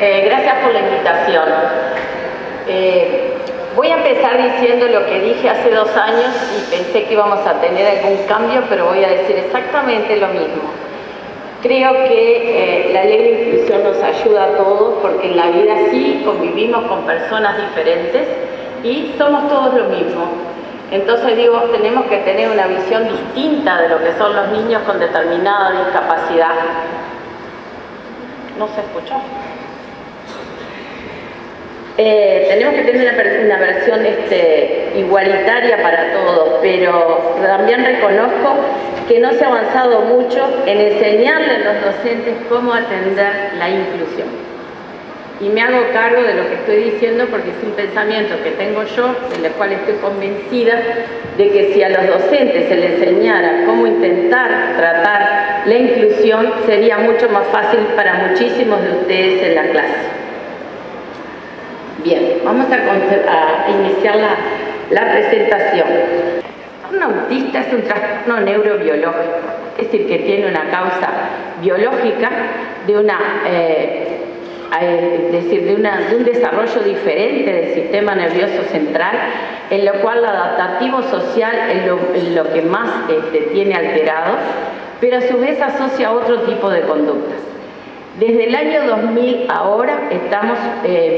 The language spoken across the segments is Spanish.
Gracias por la invitación. Voy a empezar diciendo lo que dije hace 2 años y pensé que íbamos a tener algún cambio, pero voy a decir exactamente lo mismo. Creo que la ley de inclusión nos ayuda a todos porque en la vida sí convivimos con personas diferentes y somos todos lo mismo. Entonces digo, tenemos que tener una visión distinta de lo que son los niños con determinada discapacidad. ¿No se escuchó? Tenemos que tener una versión igualitaria para todos, pero también reconozco que no se ha avanzado mucho en enseñarle a los docentes cómo atender la inclusión. Y me hago cargo de lo que estoy diciendo porque es un pensamiento que tengo yo, del cual estoy convencida de que si a los docentes se les enseñara cómo intentar tratar la inclusión, sería mucho más fácil para muchísimos de ustedes en la clase. Bien, vamos a iniciar la presentación. Un autista es un trastorno neurobiológico, es decir, que tiene una causa biológica de un desarrollo diferente del sistema nervioso central, en lo cual lo adaptativo social es lo que más tiene alterado, pero a su vez asocia a otro tipo de conductas. Desde el año 2000 ahora estamos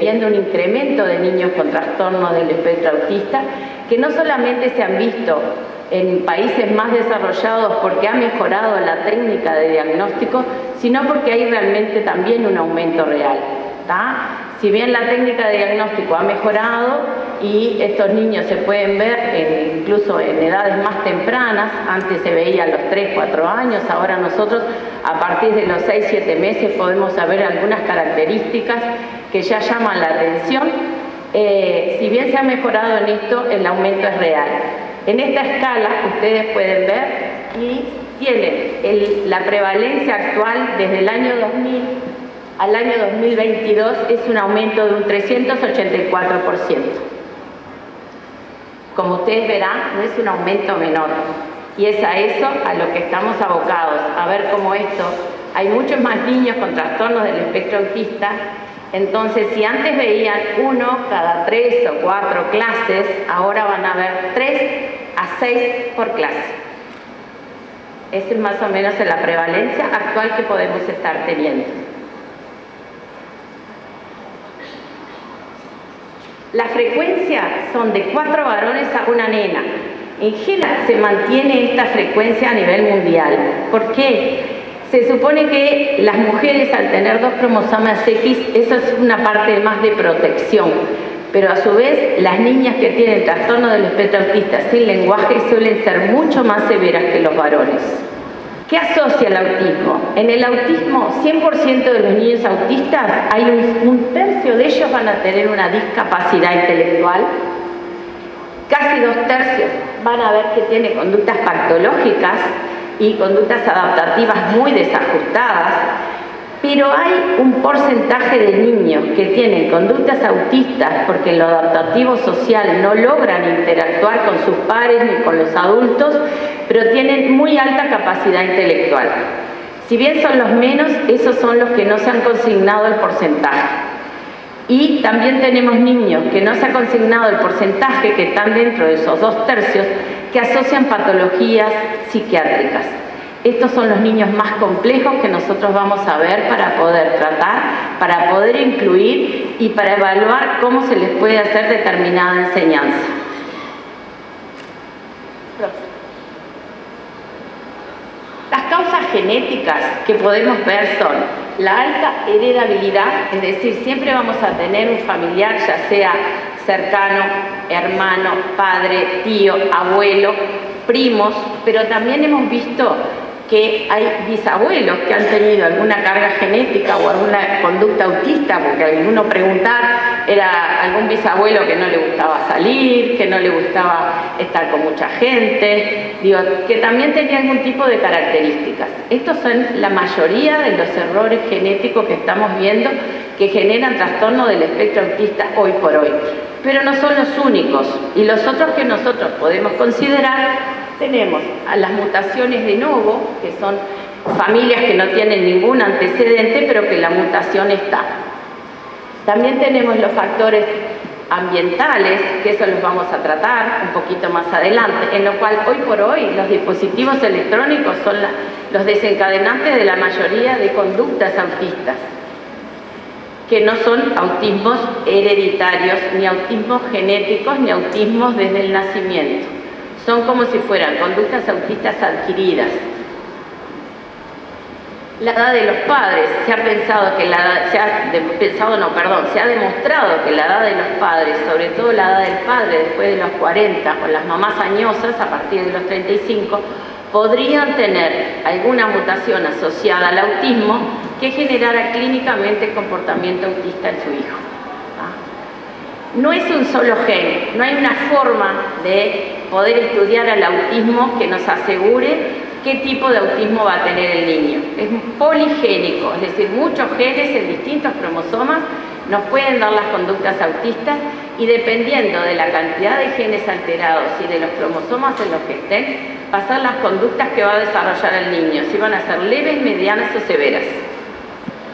viendo un incremento de niños con trastornos del espectro autista que no solamente se han visto en países más desarrollados porque ha mejorado la técnica de diagnóstico, sino porque hay realmente también un aumento real. Si bien la técnica de diagnóstico ha mejorado y estos niños se pueden ver incluso en edades más tempranas, antes se veía a los 3, 4 años, ahora nosotros a partir de los 6, 7 meses podemos saber algunas características que ya llaman la atención. Si bien se ha mejorado en esto, el aumento es real. En esta escala ustedes pueden ver y tienen la prevalencia actual desde el año 2000 al año 2022 es un aumento de un 384%. Como ustedes verán, no es un aumento menor. Y es a eso a lo que estamos abocados, a ver cómo hay muchos más niños con trastornos del espectro autista. Entonces, si antes veían 1 cada 3 o 4 clases, ahora van a ver 3 a 6 por clase. Esa es más o menos la prevalencia actual que podemos estar teniendo. La frecuencia son de 4 varones a 1 nena. En general se mantiene esta frecuencia a nivel mundial. ¿Por qué? Se supone que las mujeres al tener 2 cromosomas X, eso es una parte más de protección. Pero a su vez, las niñas que tienen trastorno del espectro autista sin lenguaje suelen ser mucho más severas que los varones. ¿Qué asocia el autismo? En el autismo, 100% de los niños autistas, hay un tercio de ellos van a tener una discapacidad intelectual, casi 2 tercios van a ver que tiene conductas patológicas y conductas adaptativas muy desajustadas, pero hay un porcentaje de niños que tienen conductas autistas porque en lo adaptativo social no logran interactuar con sus pares ni con los adultos, pero tienen muy alta capacidad intelectual. Si bien son los menos, esos son los que no se han consignado el porcentaje. Y también tenemos niños que no se ha consignado el porcentaje, que están dentro de esos 2 tercios, que asocian patologías psiquiátricas. Estos son los niños más complejos que nosotros vamos a ver para poder tratar, para poder incluir y para evaluar cómo se les puede hacer determinada enseñanza. Las causas genéticas que podemos ver son la alta heredabilidad, es decir, siempre vamos a tener un familiar, ya sea cercano, hermano, padre, tío, abuelo, primos, pero también hemos visto que hay bisabuelos que han tenido alguna carga genética o alguna conducta autista, porque alguno preguntar, era algún bisabuelo que no le gustaba salir, que no le gustaba estar con mucha gente, que también tenía algún tipo de características. Estos son la mayoría de los errores genéticos que estamos viendo que generan trastorno del espectro autista hoy por hoy. Pero no son los únicos, y los otros que nosotros podemos considerar, tenemos a las mutaciones de novo, que son familias que no tienen ningún antecedente, pero que la mutación está. También tenemos los factores ambientales, que eso los vamos a tratar un poquito más adelante, en lo cual hoy por hoy los dispositivos electrónicos son los desencadenantes de la mayoría de conductas autistas, que no son autismos hereditarios, ni autismos genéticos, ni autismos desde el nacimiento. Son como si fueran conductas autistas adquiridas. La edad de los padres, se ha demostrado que la edad de los padres, sobre todo la edad del padre después de los 40, o las mamás añosas a partir de los 35, podrían tener alguna mutación asociada al autismo que generara clínicamente comportamiento autista en su hijo. No es un solo gen, no hay una forma de poder estudiar al autismo que nos asegure qué tipo de autismo va a tener el niño. Es poligénico, es decir, muchos genes en distintos cromosomas nos pueden dar las conductas autistas y dependiendo de la cantidad de genes alterados y de los cromosomas en los que estén, va a ser las conductas que va a desarrollar el niño, si van a ser leves, medianas o severas.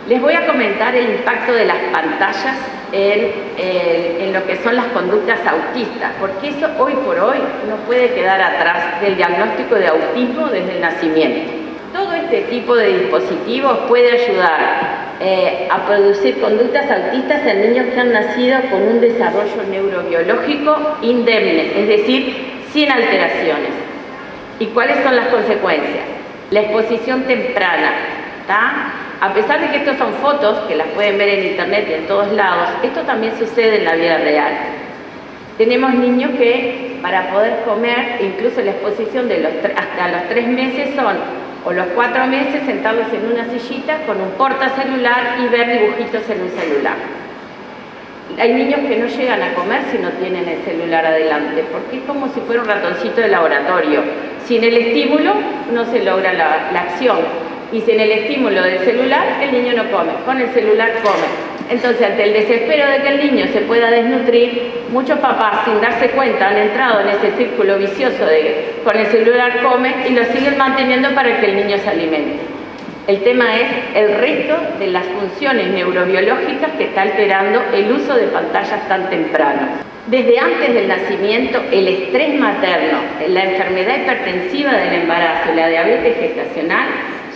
Les voy a comentar el impacto de las pantallas en lo que son las conductas autistas, porque eso hoy por hoy no puede quedar atrás del diagnóstico de autismo desde el nacimiento. Todo este tipo de dispositivos puede ayudar a producir conductas autistas en niños que han nacido con un desarrollo neurobiológico indemne, es decir, sin alteraciones. ¿Y cuáles son las consecuencias? La exposición temprana, ¿tá? A pesar de que estos son fotos, que las pueden ver en internet y en todos lados, esto también sucede en la vida real. Tenemos niños que para poder comer, incluso la exposición de hasta los 3 meses son, o los 4 meses, sentarlos en una sillita con un portacelular y ver dibujitos en un celular. Hay niños que no llegan a comer si no tienen el celular adelante, porque es como si fuera un ratoncito de laboratorio. Sin el estímulo no se logra la acción. Y sin el estímulo del celular, el niño no come. Con el celular come. Entonces, ante el desespero de que el niño se pueda desnutrir, muchos papás, sin darse cuenta, han entrado en ese círculo vicioso de con el celular come y lo siguen manteniendo para que el niño se alimente. El tema es el resto de las funciones neurobiológicas que está alterando el uso de pantallas tan temprano. Desde antes del nacimiento, el estrés materno, la enfermedad hipertensiva del embarazo y la diabetes gestacional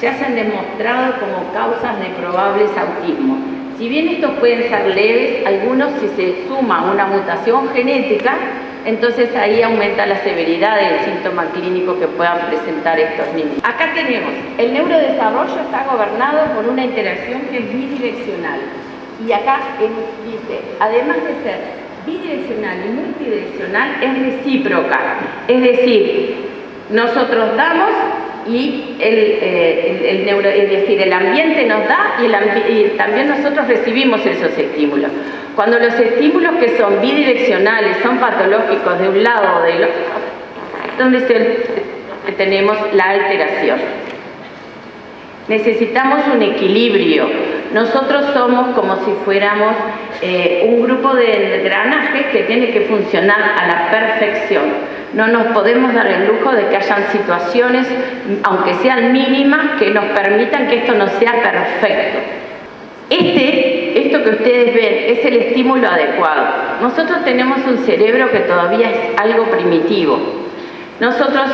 ya se han demostrado como causas de probables autismo. Si bien estos pueden ser leves, algunos si se suma una mutación genética, entonces ahí aumenta la severidad del síntoma clínico que puedan presentar estos niños. Acá tenemos, el neurodesarrollo está gobernado por una interacción que es bidireccional. Y acá dice, además de ser bidireccional y multidireccional, es recíproca. Es decir, nosotros damos y el ambiente nos da y también nosotros recibimos esos estímulos. Cuando los estímulos que son bidireccionales, son patológicos de un lado o del otro, donde tenemos la alteración. Necesitamos un equilibrio. Nosotros somos como si fuéramos un grupo de engranajes que tiene que funcionar a la perfección. No nos podemos dar el lujo de que hayan situaciones, aunque sean mínimas, que nos permitan que esto no sea perfecto. Esto que ustedes ven es el estímulo adecuado. Nosotros tenemos un cerebro que todavía es algo primitivo. Nosotros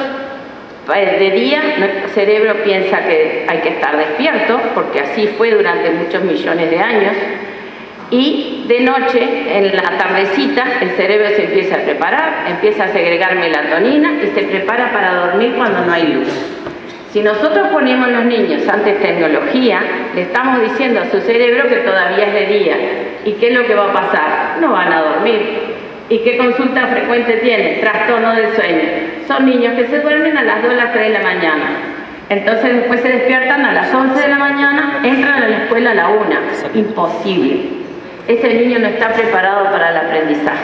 de día, nuestro cerebro piensa que hay que estar despierto, porque así fue durante muchos millones de años, y de noche, en la tardecita, el cerebro se empieza a preparar, empieza a segregar melatonina y se prepara para dormir cuando no hay luz. Si nosotros ponemos a los niños ante tecnología, le estamos diciendo a su cerebro que todavía es de día. ¿Y qué es lo que va a pasar? No van a dormir. ¿Y qué consulta frecuente tienen? Trastorno del sueño. Son niños que se duermen a las 2 o las 3 de la mañana. Entonces después se despiertan a las 11 de la mañana, entran a la escuela a la 1. Imposible. Ese niño no está preparado para el aprendizaje.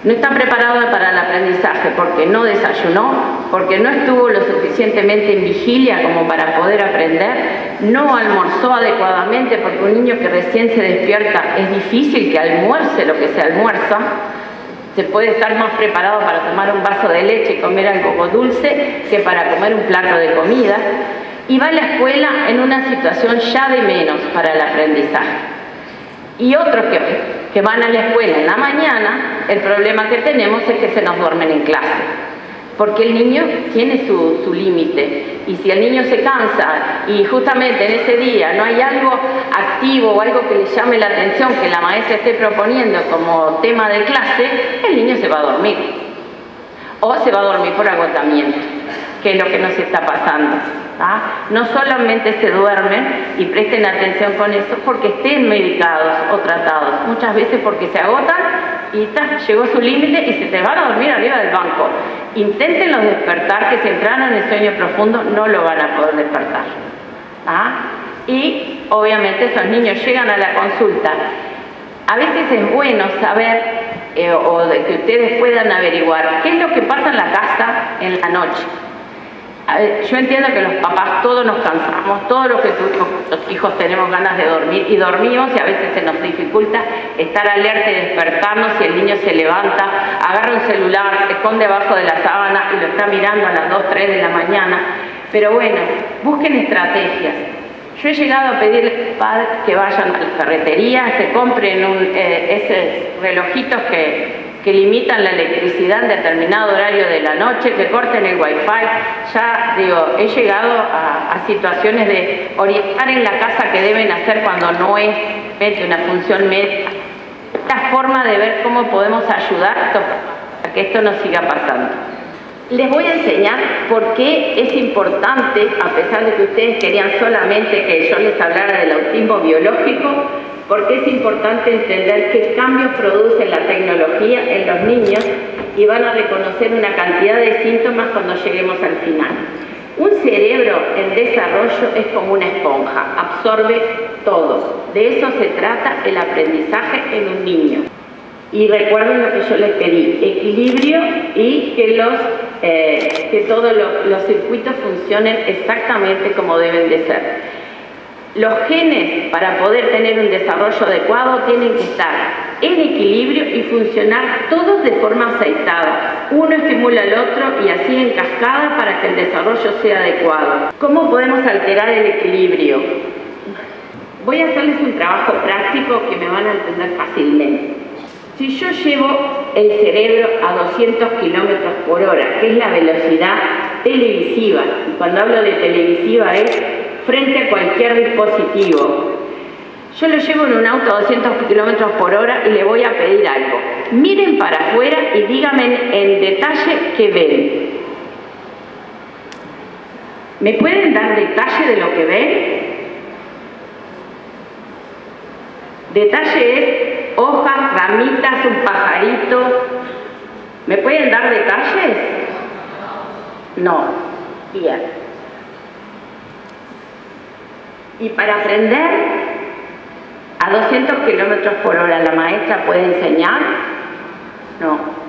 No está preparado para el aprendizaje porque no desayunó, porque no estuvo lo suficientemente en vigilia como para poder aprender, no almorzó adecuadamente, porque un niño que recién se despierta es difícil que almuerce lo que se almuerza. Se puede estar más preparado para tomar un vaso de leche y comer algo dulce que para comer un plato de comida. Y va a la escuela en una situación ya de menos para el aprendizaje. Y otros que van a la escuela en la mañana, el problema que tenemos es que se nos duermen en clase, porque el niño tiene su límite, y si el niño se cansa y justamente en ese día no hay algo activo o algo que le llame la atención que la maestra esté proponiendo como tema de clase, el niño se va a dormir, o se va a dormir por agotamiento, que es lo que nos está pasando. No solamente se duermen, y presten atención con eso, porque estén medicados o tratados, muchas veces porque se agotan y llegó su límite y se te van a dormir arriba del banco. Inténtenlos despertar, que si entraron en el sueño profundo no lo van a poder despertar. Y obviamente esos niños llegan a la consulta. A veces es bueno saber o de que ustedes puedan averiguar qué es lo que pasa en la casa en la noche. Yo entiendo que los papás todos nos cansamos, todos los hijos tenemos ganas de dormir y dormimos, y a veces se nos dificulta estar alerta y despertarnos, y el niño se levanta, agarra un celular, se esconde debajo de la sábana y lo está mirando a las 2, 3 de la mañana. Pero bueno, busquen estrategias. Yo he llegado a pedirles a los padres que vayan a la ferretería, se compren esos relojitos que limitan la electricidad en determinado horario de la noche, que corten el wifi. Ya digo, he llegado a situaciones de orientar en la casa qué deben hacer cuando no es una función médica. Esta forma de ver cómo podemos ayudar a que esto no siga pasando. Les voy a enseñar por qué es importante, a pesar de que ustedes querían solamente que yo les hablara del autismo biológico, porque es importante entender qué cambios produce la tecnología en los niños, y van a reconocer una cantidad de síntomas cuando lleguemos al final. Un cerebro en desarrollo es como una esponja, absorbe todo. De eso se trata el aprendizaje en un niño. Y recuerden lo que yo les pedí, equilibrio, y que todos los circuitos funcionen exactamente como deben de ser. Los genes, para poder tener un desarrollo adecuado, tienen que estar en equilibrio y funcionar todos de forma aceitada. Uno estimula al otro y así en cascada para que el desarrollo sea adecuado. ¿Cómo podemos alterar el equilibrio? Voy a hacerles un trabajo práctico que me van a entender fácilmente. Si yo llevo el cerebro a 200 kilómetros por hora, que es la velocidad televisiva, y cuando hablo de televisiva es frente a cualquier dispositivo, yo lo llevo en un auto a 200 kilómetros por hora y le voy a pedir algo. Miren para afuera y díganme en detalle qué ven. ¿Me pueden dar detalle de lo que ven? Detalle es hojas, ramitas, un pajarito. ¿Me pueden dar detalles? No. Bien. Y para aprender a 200 kilómetros por hora, ¿la maestra puede enseñar? No.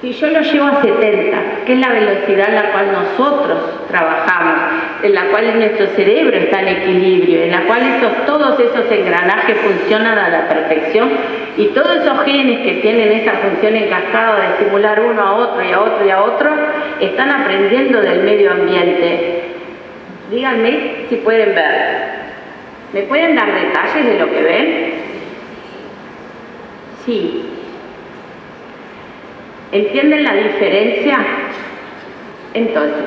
Si yo lo llevo a 70, que es la velocidad en la cual nosotros trabajamos, en la cual nuestro cerebro está en equilibrio, en la cual todos esos engranajes funcionan a la perfección, y todos esos genes que tienen esa función en cascada de estimular uno a otro y a otro y a otro, están aprendiendo del medio ambiente. Díganme si pueden ver. ¿Me pueden dar detalles de lo que ven? Sí. ¿Entienden la diferencia? Entonces,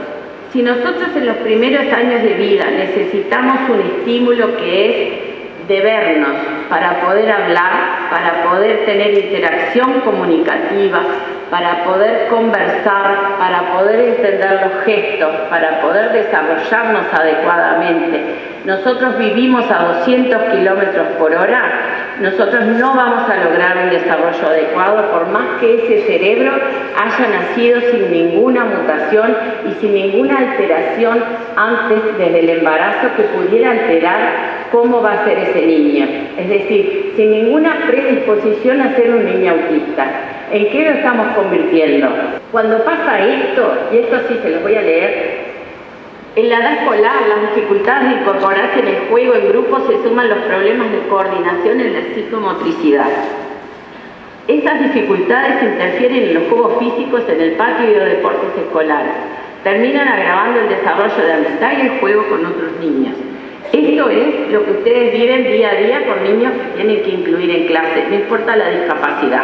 si nosotros en los primeros años de vida necesitamos un estímulo que es de vernos para poder hablar, para poder tener interacción comunicativa, para poder conversar, para poder entender los gestos, para poder desarrollarnos adecuadamente, nosotros vivimos a 200 kilómetros por hora, nosotros no vamos a lograr un desarrollo adecuado por más que ese cerebro haya nacido sin ninguna mutación y sin ninguna alteración antes desde el embarazo que pudiera alterar cómo va a ser ese niño. Es decir, sin ninguna predisposición a ser un niño autista. ¿En qué lo estamos convirtiendo? Cuando pasa esto, y esto sí se los voy a leer, en la edad escolar, las dificultades de incorporarse en el juego en grupo se suman los problemas de coordinación en la psicomotricidad. Estas dificultades interfieren en los juegos físicos en el patio y los deportes escolares. Terminan agravando el desarrollo de amistad y el juego con otros niños. Esto es lo que ustedes viven día a día con niños que tienen que incluir en clase, no importa la discapacidad.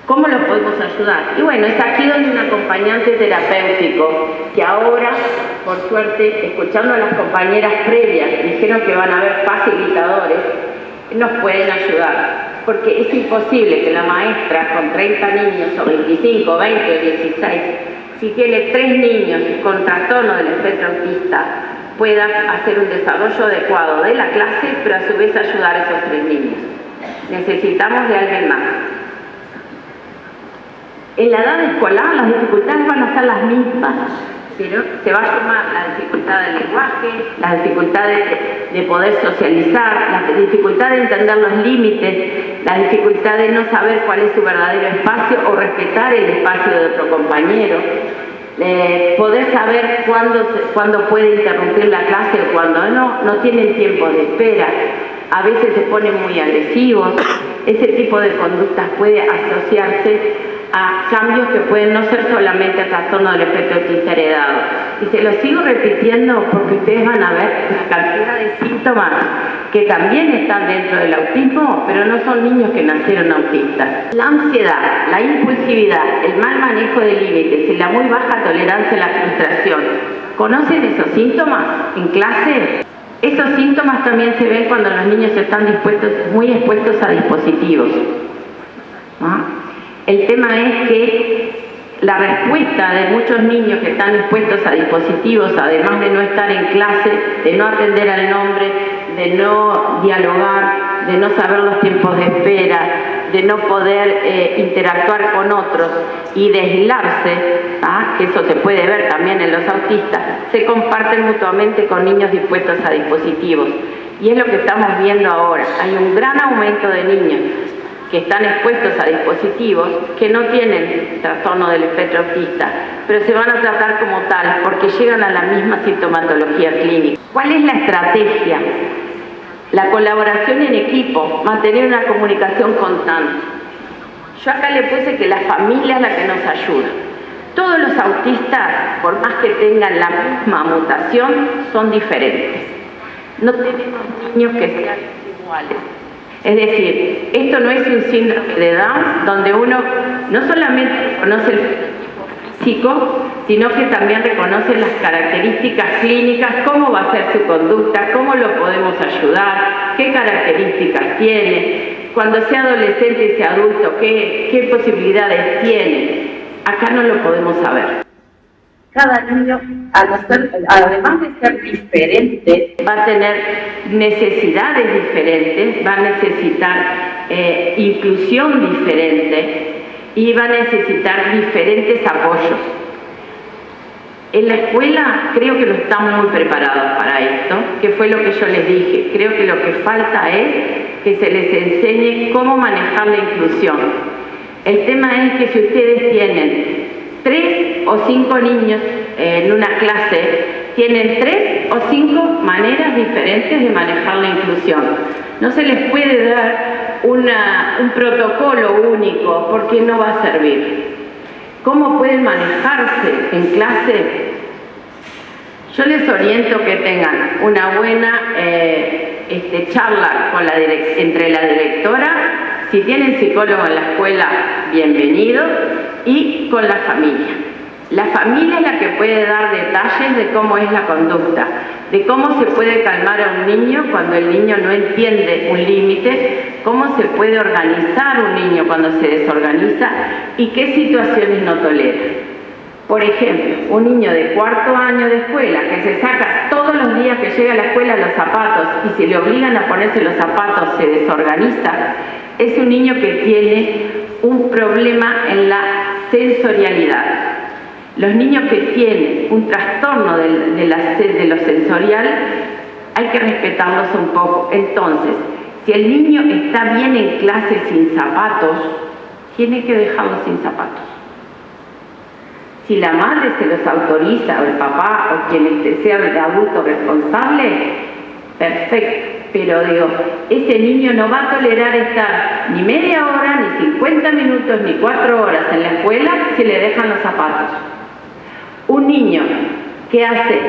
¿Cómo los podemos ayudar? Y bueno, es aquí donde un acompañante terapéutico, que ahora, por suerte, escuchando a las compañeras previas, dijeron que van a haber facilitadores, nos pueden ayudar. Porque es imposible que la maestra con 30 niños, o 25, 20 o 16, si tiene 3 niños con trastorno del espectro autista, pueda hacer un desarrollo adecuado de la clase, pero a su vez ayudar a esos 3 niños. Necesitamos de alguien más. En la edad escolar las dificultades van a ser las mismas, pero se va a sumar la dificultad del lenguaje, las dificultades de poder socializar, la dificultad de entender los límites, la dificultad de no saber cuál es su verdadero espacio o respetar el espacio de otro compañero, poder saber cuándo puede interrumpir la clase o cuándo no tienen tiempo de espera, a veces se ponen muy agresivos. Ese tipo de conductas puede asociarse a cambios que pueden no ser solamente trastorno del espectro autista heredado. Y se lo sigo repitiendo porque ustedes van a ver la cantidad de síntomas que también están dentro del autismo, pero no son niños que nacieron autistas. La ansiedad, la impulsividad, el mal manejo de límites y la muy baja tolerancia a la frustración. ¿Conocen esos síntomas en clase? Esos síntomas también se ven cuando los niños están muy expuestos a dispositivos, ¿no? El tema es que la respuesta de muchos niños que están expuestos a dispositivos, además de no estar en clase, de no atender al nombre, de no dialogar, de no saber los tiempos de espera, de no poder interactuar con otros y de aislarse, que eso se puede ver también en los autistas, se comparten mutuamente con niños dispuestos a dispositivos. Y es lo que estamos viendo ahora. Hay un gran aumento de niños que están expuestos a dispositivos que no tienen trastorno del espectro autista, pero se van a tratar como tal porque llegan a la misma sintomatología clínica. ¿Cuál es la estrategia? La colaboración en equipo, mantener una comunicación constante. Yo acá le puse que la familia es la que nos ayuda. Todos los autistas, por más que tengan la misma mutación, son diferentes. No tenemos niños que sean iguales. Es decir, esto no es un síndrome de Down donde uno no solamente reconoce el fenotipo físico, sino que también reconoce las características clínicas, cómo va a ser su conducta, cómo lo podemos ayudar, qué características tiene, cuando sea adolescente y sea adulto, qué posibilidades tiene. Acá no lo podemos saber. Cada niño, además de ser diferente, va a tener necesidades diferentes, va a necesitar inclusión diferente y va a necesitar diferentes apoyos. En la escuela creo que no están muy preparados para esto, que fue lo que yo les dije. Creo que lo que falta es que se les enseñe cómo manejar la inclusión. El tema es que si ustedes tienen 3 o 5 niños en una clase, tienen 3 o 5 maneras diferentes de manejar la inclusión. No se les puede dar un protocolo único porque no va a servir. ¿Cómo pueden manejarse en clase? Yo les oriento que tengan una buena charla con entre la directora. Si tienen psicólogo en la escuela, bienvenido, y con la familia. La familia es la que puede dar detalles de cómo es la conducta, de cómo se puede calmar a un niño cuando el niño no entiende un límite, cómo se puede organizar un niño cuando se desorganiza y qué situaciones no tolera. Por ejemplo, un niño de 4º año de escuela que se saca todos los días que llega a la escuela los zapatos y si le obligan a ponerse los zapatos se desorganiza, es un niño que tiene un problema en la sensorialidad. Los niños que tienen un trastorno de lo sensorial hay que respetarlos un poco. Entonces, si el niño está bien en clase sin zapatos, tiene que dejarlo sin zapatos. Si la madre se los autoriza, o el papá, o quien sea el adulto responsable, perfecto. Pero digo, ese niño no va a tolerar estar ni media hora, ni 50 minutos, ni 4 horas en la escuela si le dejan los zapatos. Un niño que hace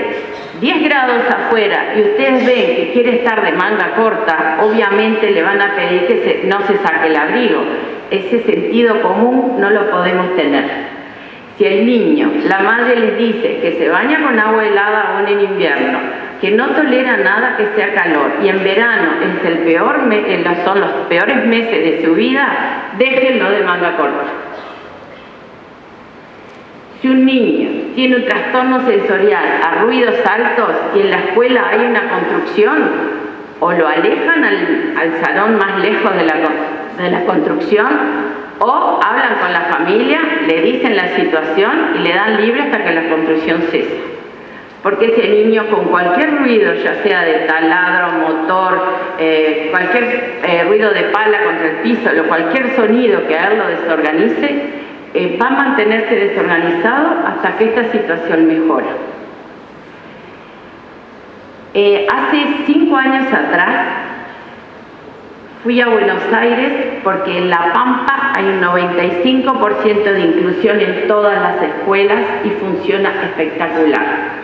10 grados afuera y ustedes ven que quiere estar de manga corta, obviamente le van a pedir que no se saque el abrigo. Ese sentido común no lo podemos tener. Si el niño, la madre les dice que se baña con agua helada aún en invierno, que no tolera nada que sea calor y en verano son los peores meses de su vida, déjenlo de manga corta. Si un niño tiene un trastorno sensorial a ruidos altos y en la escuela hay una construcción, o lo alejan al salón más lejos de la construcción, o hablan con la familia, le dicen la situación y le dan libre hasta que la construcción cese. Porque ese niño con cualquier ruido, ya sea de taladro, motor, cualquier ruido de pala contra el piso, o cualquier sonido que a él lo desorganice, va a mantenerse desorganizado hasta que esta situación mejora. Hace 5 años atrás fui a Buenos Aires porque en La Pampa hay un 95% de inclusión en todas las escuelas y funciona espectacular.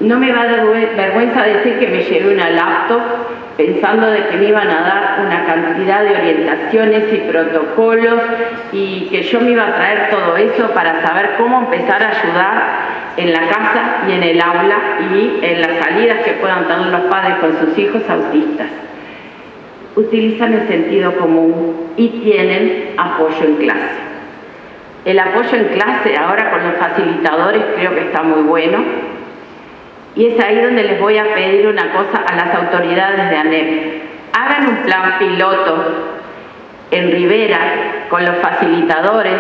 No me va a dar vergüenza decir que me llevé una laptop pensando de que me iban a dar una cantidad de orientaciones y protocolos y que yo me iba a traer todo eso para saber cómo empezar a ayudar en la casa y en el aula y en las salidas que puedan tener los padres con sus hijos autistas. Utilizan el sentido común y tienen apoyo en clase. El apoyo en clase ahora con los facilitadores creo que está muy bueno. Y es ahí donde les voy a pedir una cosa a las autoridades de ANEP. Hagan un plan piloto en Rivera con los facilitadores,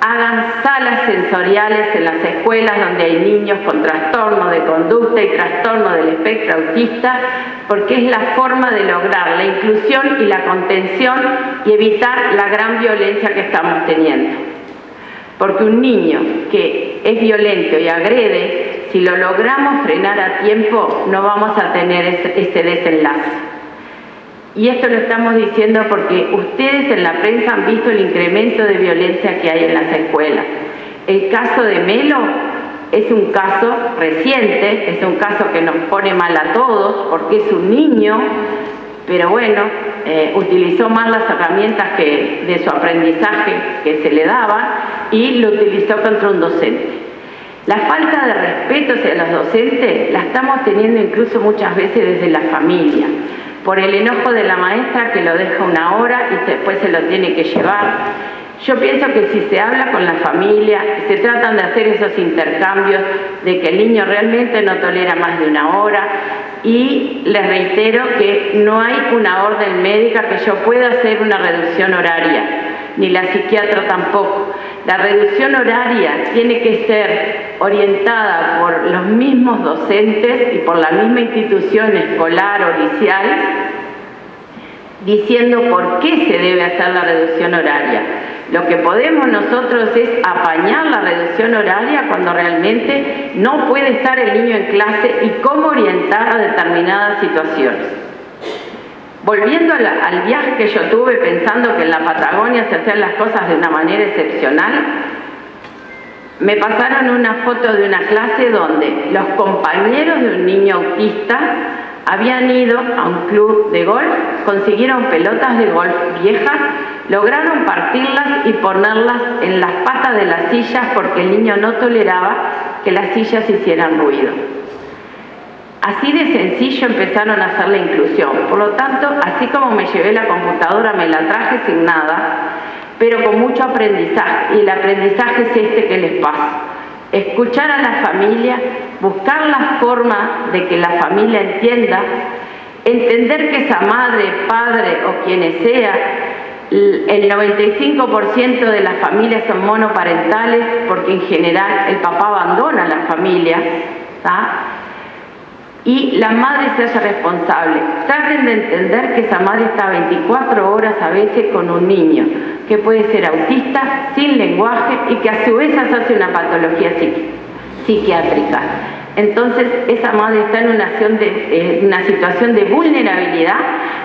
hagan salas sensoriales en las escuelas donde hay niños con trastorno de conducta y trastorno del espectro autista, porque es la forma de lograr la inclusión y la contención y evitar la gran violencia que estamos teniendo. Porque un niño que es violento y agrede, si lo logramos frenar a tiempo, no vamos a tener ese desenlace. Y esto lo estamos diciendo porque ustedes en la prensa han visto el incremento de violencia que hay en las escuelas. El caso de Melo es un caso reciente, es un caso que nos pone mal a todos porque es un niño, pero bueno, utilizó mal las herramientas de su aprendizaje que se le daban y lo utilizó contra un docente. La falta de respeto hacia los docentes la estamos teniendo incluso muchas veces desde la familia, por el enojo de la maestra que lo deja 1 hora y después se lo tiene que llevar. Yo pienso que si se habla con la familia, se tratan de hacer esos intercambios de que el niño realmente no tolera más de 1 hora, y les reitero que no hay una orden médica que yo pueda hacer una reducción horaria, ni la psiquiatra tampoco. La reducción horaria tiene que ser orientada por los mismos docentes y por la misma institución escolar o liceal, diciendo por qué se debe hacer la reducción horaria. Lo que podemos nosotros es apañar la reducción horaria cuando realmente no puede estar el niño en clase y cómo orientar a determinadas situaciones. Volviendo al viaje que yo tuve pensando que en la Patagonia se hacían las cosas de una manera excepcional, me pasaron una foto de una clase donde los compañeros de un niño autista habían ido a un club de golf, consiguieron pelotas de golf viejas, lograron partirlas y ponerlas en las patas de las sillas porque el niño no toleraba que las sillas hicieran ruido. Así de sencillo empezaron a hacer la inclusión. Por lo tanto, así como me llevé la computadora, me la traje sin nada, pero con mucho aprendizaje. Y el aprendizaje es este que les paso. Escuchar a la familia, buscar la forma de que la familia entienda, entender que esa madre, padre o quienes sea, el 95% de las familias son monoparentales porque en general el papá abandona a las familias, ¿tá? Y la madre se hace responsable. Traten de entender que esa madre está 24 horas a veces con un niño que puede ser autista, sin lenguaje y que a su vez hace una patología psiquiátrica. Entonces esa madre está en una situación de vulnerabilidad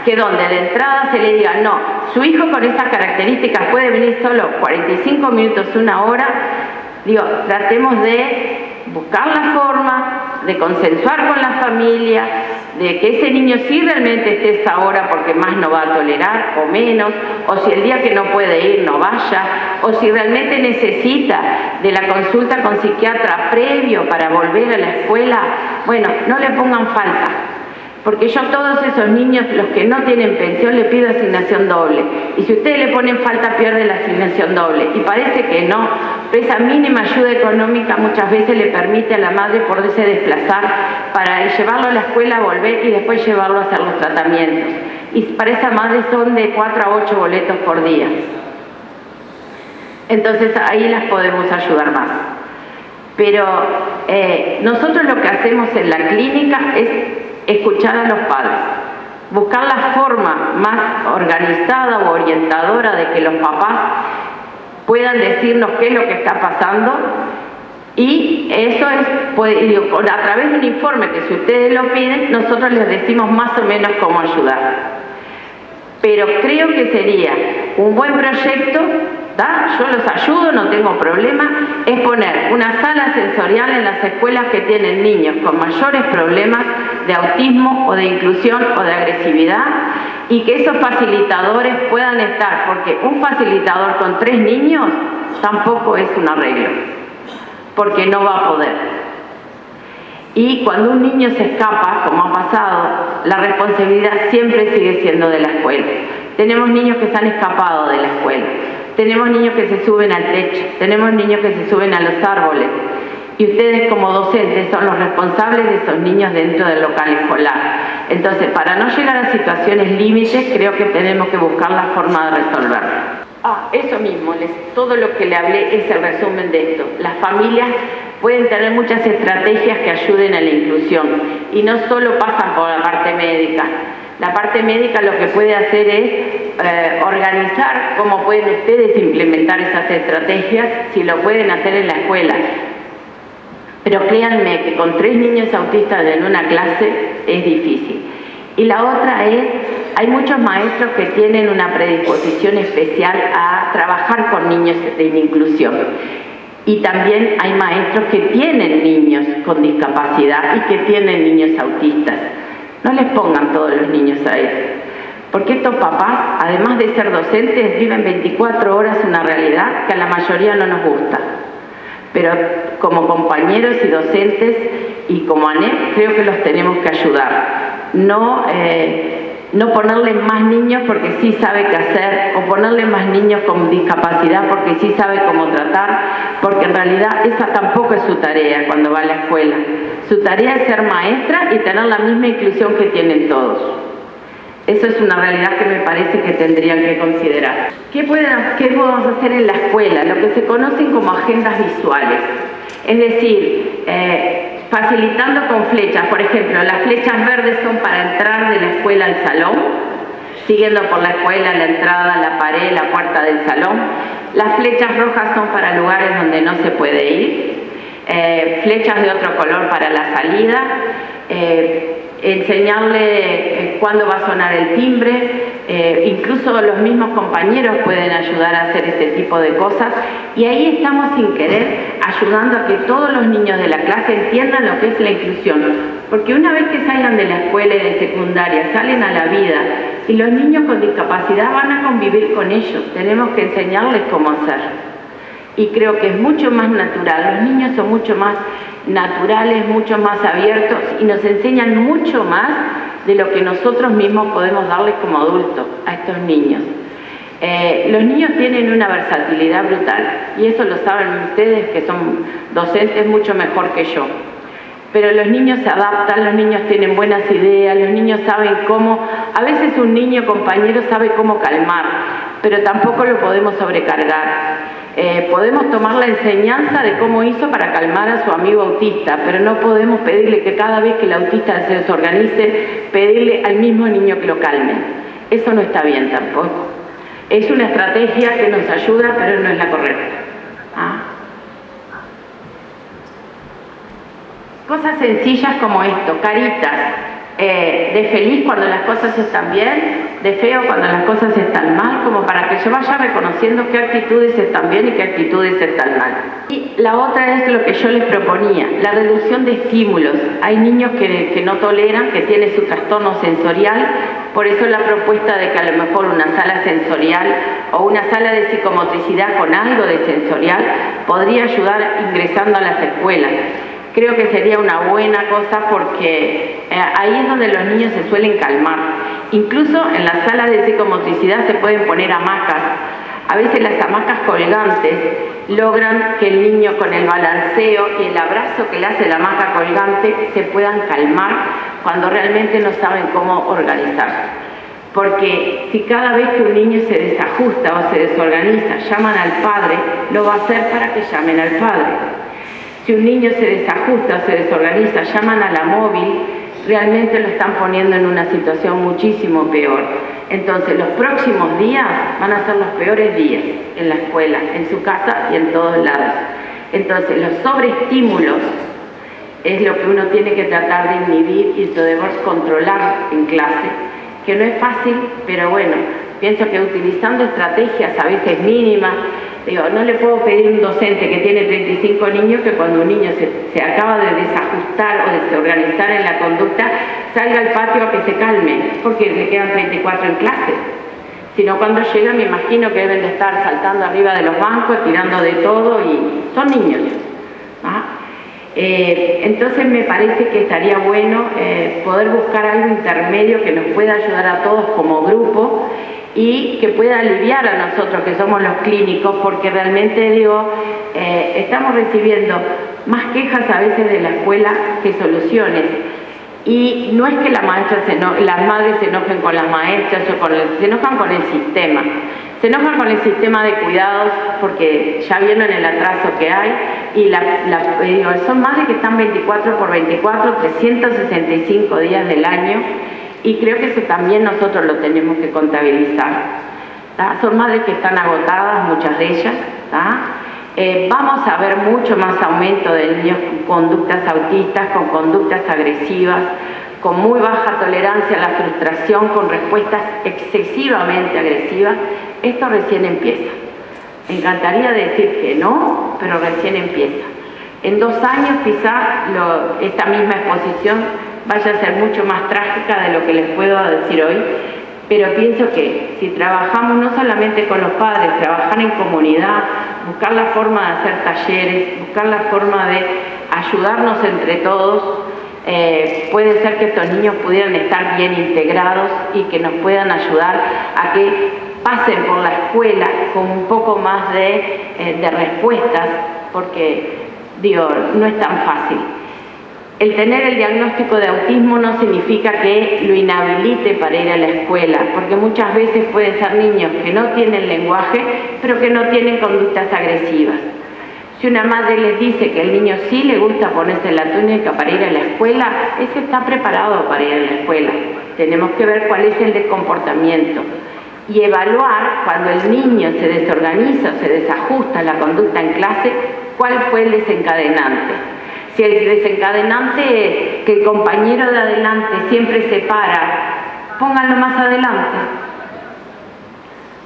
que donde de entrada se le diga no, su hijo con esas características puede venir solo 45 minutos, 1 hora, digo, tratemos de buscar la forma de consensuar con la familia, de que ese niño sí realmente esté esa hora porque más no va a tolerar o menos, o si el día que no puede ir no vaya, o si realmente necesita de la consulta con psiquiatra previo para volver a la escuela, bueno, no le pongan falta. Porque yo a todos esos niños, los que no tienen pensión, le pido asignación doble. Y si ustedes le ponen falta, pierde la asignación doble. Y parece que no, pero esa mínima ayuda económica muchas veces le permite a la madre poderse desplazar para llevarlo a la escuela, volver y después llevarlo a hacer los tratamientos. Y para esa madre son de 4 a 8 boletos por día. Entonces ahí las podemos ayudar más. Pero nosotros lo que hacemos en la clínica es escuchar a los padres, buscar la forma más organizada o orientadora de que los papás puedan decirnos qué es lo que está pasando, y eso es a través de un informe que, si ustedes lo piden, nosotros les decimos más o menos cómo ayudar. Pero creo que sería un buen proyecto, ¿da? Yo los ayudo, no tengo problema, es poner una sala sensorial en las escuelas que tienen niños con mayores problemas de autismo o de inclusión o de agresividad, y que esos facilitadores puedan estar, porque un facilitador con 3 niños tampoco es un arreglo, porque no va a poder. Y cuando un niño se escapa, como ha pasado, la responsabilidad siempre sigue siendo de la escuela. Tenemos niños que se han escapado de la escuela, tenemos niños que se suben al techo, tenemos niños que se suben a los árboles, y ustedes como docentes son los responsables de esos niños dentro del local escolar. Entonces, para no llegar a situaciones límites, creo que tenemos que buscar la forma de resolverlo. Eso mismo, todo lo que le hablé es el resumen de esto. Las familias pueden tener muchas estrategias que ayuden a la inclusión, y no solo pasan por la parte médica. La parte médica lo que puede hacer es organizar cómo pueden ustedes implementar esas estrategias, si lo pueden hacer en la escuela. Pero créanme que con 3 niños autistas en una clase es difícil. Y la otra es, hay muchos maestros que tienen una predisposición especial a trabajar con niños de inclusión. Y también hay maestros que tienen niños con discapacidad y que tienen niños autistas. No les pongan todos los niños a eso, porque estos papás, además de ser docentes, viven 24 horas una realidad que a la mayoría no nos gusta. Pero como compañeros y docentes y como ANEP, creo que los tenemos que ayudar. No ponerle más niños porque sí sabe qué hacer, o ponerle más niños con discapacidad porque sí sabe cómo tratar, porque en realidad esa tampoco es su tarea cuando va a la escuela. Su tarea es ser maestra y tener la misma inclusión que tienen todos. Eso es una realidad que me parece que tendrían que considerar. ¿Qué podemos hacer en la escuela? Lo que se conocen como agendas visuales. Es decir, facilitando con flechas. Por ejemplo, las flechas verdes son para entrar de la escuela al salón, siguiendo por la escuela, la entrada, la pared, la puerta del salón. Las flechas rojas son para lugares donde no se puede ir. Flechas de otro color para la salida. Enseñarle cuándo va a sonar el timbre, incluso los mismos compañeros pueden ayudar a hacer este tipo de cosas, y ahí estamos sin querer ayudando a que todos los niños de la clase entiendan lo que es la inclusión, porque una vez que salgan de la escuela y de secundaria, salen a la vida, y los niños con discapacidad van a convivir con ellos, tenemos que enseñarles cómo hacer. Y creo que es mucho más natural, los niños son mucho más naturales, mucho más abiertos, y nos enseñan mucho más de lo que nosotros mismos podemos darles como adultos a estos niños. Los niños tienen una versatilidad brutal, y eso lo saben ustedes que son docentes mucho mejor que yo. Pero los niños se adaptan, los niños tienen buenas ideas, los niños saben cómo, a veces un niño compañero sabe cómo calmar, pero tampoco lo podemos sobrecargar. Podemos tomar la enseñanza de cómo hizo para calmar a su amigo autista, pero no podemos pedirle que cada vez que el autista se desorganice, pedirle al mismo niño que lo calme. Eso no está bien tampoco. Es una estrategia que nos ayuda, pero no es la correcta. Cosas sencillas como esto, caritas. de feliz cuando las cosas están bien, de feo cuando las cosas están mal, como para que yo vaya reconociendo qué actitudes están bien y qué actitudes están mal. Y la otra es lo que yo les proponía, la reducción de estímulos. Hay niños que no toleran, que tienen su trastorno sensorial, por eso la propuesta de que a lo mejor una sala sensorial o una sala de psicomotricidad con algo de sensorial podría ayudar ingresando a las escuelas. Creo que sería una buena cosa porque ahí es donde los niños se suelen calmar. Incluso en las salas de psicomotricidad se pueden poner hamacas. A veces las hamacas colgantes logran que el niño con el balanceo y el abrazo que le hace la hamaca colgante se puedan calmar cuando realmente no saben cómo organizarse. Porque si cada vez que un niño se desajusta o se desorganiza llaman al padre, lo va a hacer para que llamen al padre. Si un niño se desajusta o se desorganiza, llaman a la móvil, realmente lo están poniendo en una situación muchísimo peor. Entonces, los próximos días van a ser los peores días en la escuela, en su casa y en todos lados. Entonces, los sobreestímulos es lo que uno tiene que tratar de inhibir y poder controlar en clase, que no es fácil, pero bueno, pienso que utilizando estrategias a veces mínimas. Digo, no le puedo pedir a un docente que tiene 35 niños que cuando un niño se acaba de desajustar o desorganizar en la conducta, salga al patio a que se calme, porque le quedan 34 en clase. Sino cuando llega me imagino que deben de estar saltando arriba de los bancos, tirando de todo y son niños. ¿Ah? Entonces me parece que estaría bueno poder buscar algo intermedio que nos pueda ayudar a todos como grupo y que pueda aliviar a nosotros que somos los clínicos, porque realmente digo, estamos recibiendo más quejas a veces de la escuela que soluciones. Y no es que las madres se enojen con las maestras o se enojan con el sistema. Se enojan con el sistema de cuidados porque ya vieron el atraso que hay y son madres que están 24 por 24, 365 días del año. Y creo que eso también nosotros lo tenemos que contabilizar. ¿Tá? Son madres que están agotadas, muchas de ellas. Vamos a ver mucho más aumento de niños con conductas autistas, con conductas agresivas, con muy baja tolerancia a la frustración, con respuestas excesivamente agresivas. Esto recién empieza. Me encantaría decir que no, pero recién empieza. En 2 años quizá esta misma exposición vaya a ser mucho más trágica de lo que les puedo decir hoy, pero pienso que si trabajamos no solamente con los padres, trabajar en comunidad, buscar la forma de hacer talleres, buscar la forma de ayudarnos entre todos, puede ser que estos niños pudieran estar bien integrados y que nos puedan ayudar a que pasen por la escuela con un poco más de respuestas, porque digo, no es tan fácil. El tener el diagnóstico de autismo no significa que lo inhabilite para ir a la escuela, porque muchas veces pueden ser niños que no tienen lenguaje, pero que no tienen conductas agresivas. Si una madre les dice que al niño sí le gusta ponerse la túnica para ir a la escuela, ese está preparado para ir a la escuela. Tenemos que ver cuál es el de comportamiento y evaluar cuando el niño se desorganiza o se desajusta la conducta en clase, cuál fue el desencadenante. Si el desencadenante es que el compañero de adelante siempre se para, pónganlo más adelante.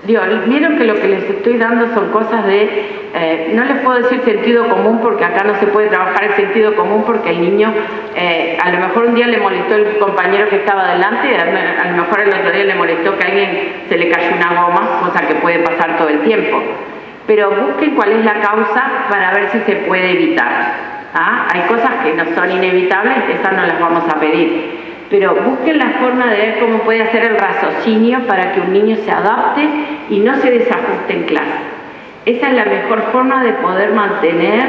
Vieron que lo que les estoy dando son cosas no les puedo decir sentido común porque acá no se puede trabajar el sentido común porque el niño a lo mejor un día le molestó el compañero que estaba adelante, a lo mejor el otro día le molestó que a alguien se le cayó una goma, cosa que puede pasar todo el tiempo. Pero busquen cuál es la causa para ver si se puede evitar. Hay cosas que no son inevitables, esas no las vamos a pedir. Pero busquen la forma de ver cómo puede hacer el raciocinio para que un niño se adapte y no se desajuste en clase. Esa es la mejor forma de poder mantener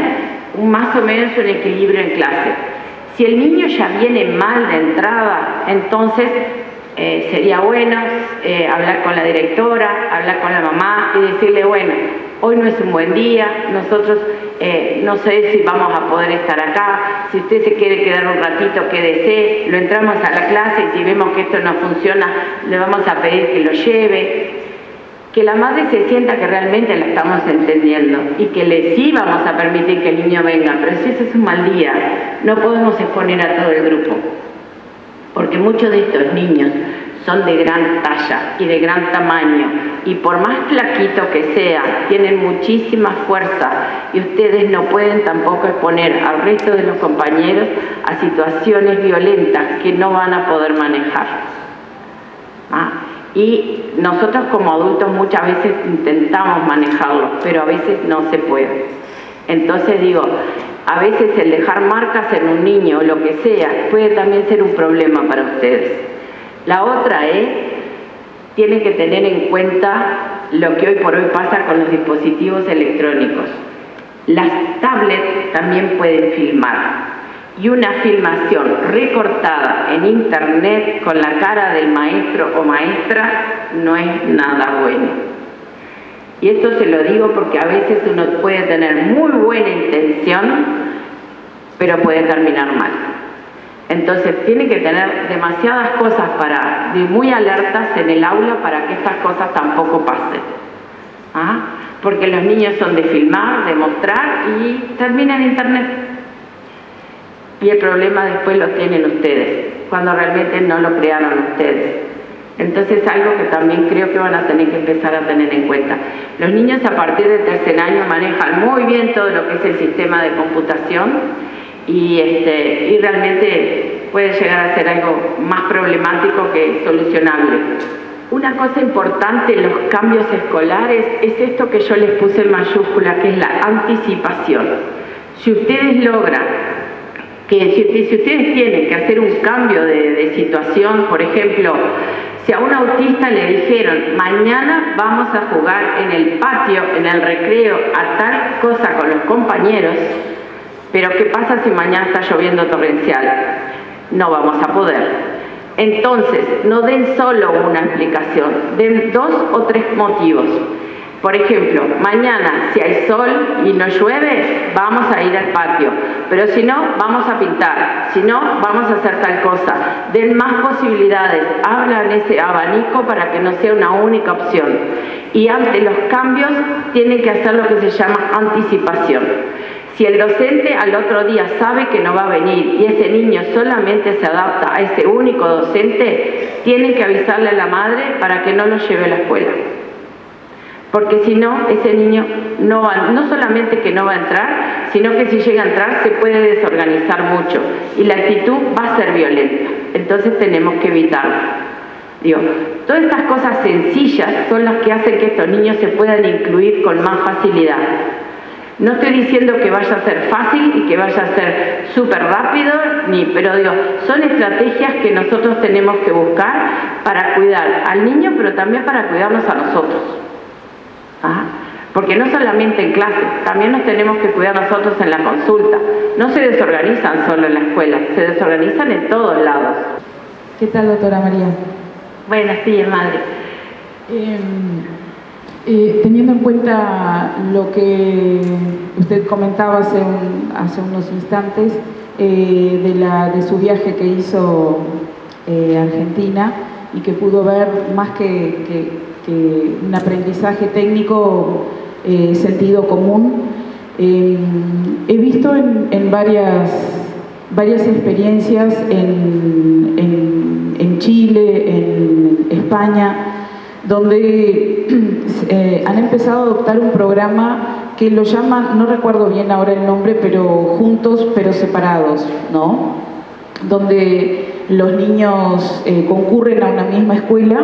más o menos un equilibrio en clase. Si el niño ya viene mal de entrada, entonces sería bueno hablar con la directora, hablar con la mamá y decirle, bueno, hoy no es un buen día, nosotros no sé si vamos a poder estar acá, si usted se quiere quedar un ratito, quédese, lo entramos a la clase y si vemos que esto no funciona, le vamos a pedir que lo lleve. Que la madre se sienta que realmente la estamos entendiendo y que sí vamos a permitir que el niño venga, pero si ese es un mal día, no podemos exponer a todo el grupo. porque muchos de estos niños son de gran talla y de gran tamaño, y por más flaquito que sea, tienen muchísima fuerza, y ustedes no pueden tampoco exponer al resto de los compañeros a situaciones violentas que no van a poder manejar. Y nosotros como adultos muchas veces intentamos manejarlo, pero a veces no se puede. Entonces digo, a veces el dejar marcas en un niño o lo que sea puede también ser un problema para ustedes. La otra es, tienen que tener en cuenta lo que hoy por hoy pasa con los dispositivos electrónicos. Las tablets también pueden filmar, y una filmación recortada en internet con la cara del maestro o maestra no es nada bueno. Y esto se lo digo porque a veces uno puede tener muy buena intención, pero puede terminar mal. Entonces tiene que tener demasiadas cosas muy alertas en el aula para que estas cosas tampoco pasen. Porque los niños son de filmar, de mostrar y terminan en internet. Y el problema después lo tienen ustedes, cuando realmente no lo crearon ustedes. Entonces algo que también creo que van a tener que empezar a tener en cuenta. Los niños a partir del tercer año manejan muy bien todo lo que es el sistema de computación, y realmente puede llegar a ser algo más problemático que solucionable. Una cosa importante en los cambios escolares es esto que yo les puse en mayúscula, que es la anticipación. Si ustedes logran si ustedes tienen que hacer un cambio de situación, por ejemplo, si a un autista le dijeron, mañana vamos a jugar en el patio, en el recreo, a tal cosa con los compañeros, pero ¿qué pasa si mañana está lloviendo torrencial? No vamos a poder. Entonces, no den solo una explicación, den 2 o 3 motivos. Por ejemplo, mañana si hay sol y no llueve, vamos a ir al patio, pero si no, vamos a pintar, si no, vamos a hacer tal cosa. Den más posibilidades, hablan ese abanico para que no sea una única opción. Y ante los cambios tienen que hacer lo que se llama anticipación. Si el docente al otro día sabe que no va a venir y ese niño solamente se adapta a ese único docente, tienen que avisarle a la madre para que no lo lleve a la escuela. Porque si no, ese niño no solamente que no va a entrar, sino que si llega a entrar se puede desorganizar mucho y la actitud va a ser violenta. Entonces tenemos que evitarlo. Todas estas cosas sencillas son las que hacen que estos niños se puedan incluir con más facilidad. No estoy diciendo que vaya a ser fácil y que vaya a ser súper rápido, pero son estrategias que nosotros tenemos que buscar para cuidar al niño, pero también para cuidarnos a nosotros. Porque no solamente en clase, también nos tenemos que cuidar nosotros en la consulta. No se desorganizan solo en la escuela, se desorganizan en todos lados. ¿Qué tal, doctora María? Buenas días, madre. Teniendo en cuenta lo que usted comentaba hace unos instantes de su viaje que hizo a Argentina y que pudo ver más que un aprendizaje técnico, sentido común, he visto en varias experiencias en Chile, en España, donde han empezado a adoptar un programa que lo llaman, no recuerdo bien ahora el nombre, pero juntos pero separados, ¿no? Donde los niños concurren a una misma escuela